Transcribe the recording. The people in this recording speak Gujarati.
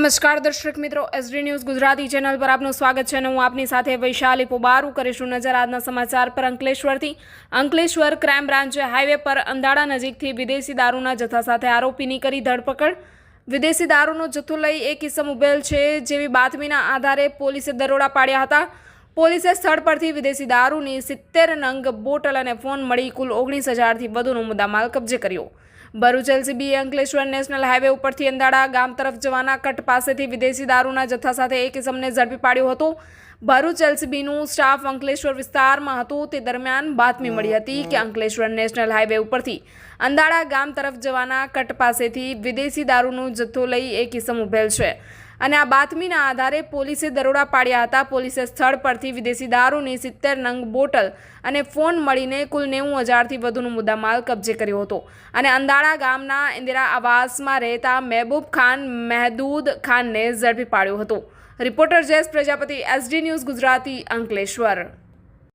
નમસ્કાર દર્શક મિત્રો, એસડી ન્યૂઝ ગુજરાતી ચેનલ પર આપનું સ્વાગત છે અને હું આપની સાથે વૈશાલી પોબારું કરીશું નજર આજના સમાચાર પર અંકલેશ્વરથી। અંકલેશ્વર ક્રાઇમ બ્રાન્ચે હાઈવે પર અંદાડા નજીકથી વિદેશી દારૂના જથ્થા સાથે આરોપીની કરી ધરપકડ। વિદેશી દારૂનો જથ્થો લઈ એક ઇસમ ઉભેલ છે જેવી બાતમીના આધારે પોલીસે દરોડા પાડ્યા હતા। પોલીસે સ્થળ પરથી વિદેશી દારૂની 70 નંગ બોટલ અને ફોન મળી કુલ 19,000થી વધુનો મુદ્દામાલ કબજે કર્યો। ભરૂચ એલસીબીએ અંકલેશ્વર નેશનલ હાઈવે ઉપરથી અંદાડા ગામ તરફ જવાના કટ પાસેથી વિદેશી દારૂના જથ્થા સાથે એક ઇસમને ઝડપી પાડ્યો હતો। ભરૂચ એલસીબીનું સ્ટાફ અંકલેશ્વર વિસ્તારમાં હતું તે દરમિયાન બાતમી મળી હતી કે અંકલેશ્વર નેશનલ હાઈવે ઉપરથી અંદાડા ગામ તરફ જવાના કટ પાસેથી વિદેશી દારૂનો જથ્થો લઈ એક ઇસમ ઉભેલ છે અને આ બાતમીના આધારે પોલીસે દરોડા પાડ્યા હતા। પોલીસે સ્થળ પરથી વિદેશી દારૂની 70 નંગ બોટલ અને ફોન મળીને કુલ 90,000થી વધુનો મુદ્દામાલ કબજે કર્યો હતો અને અંદાડા ગામના ઇન્દિરા આવાસમાં રહેતા મહેબૂબ ખાન મહેદૂદ ખાનને ઝડપી પાડ્યો હતો। Reporter Jayesh Prajapati, SD news Gujarati, Ankleshwar.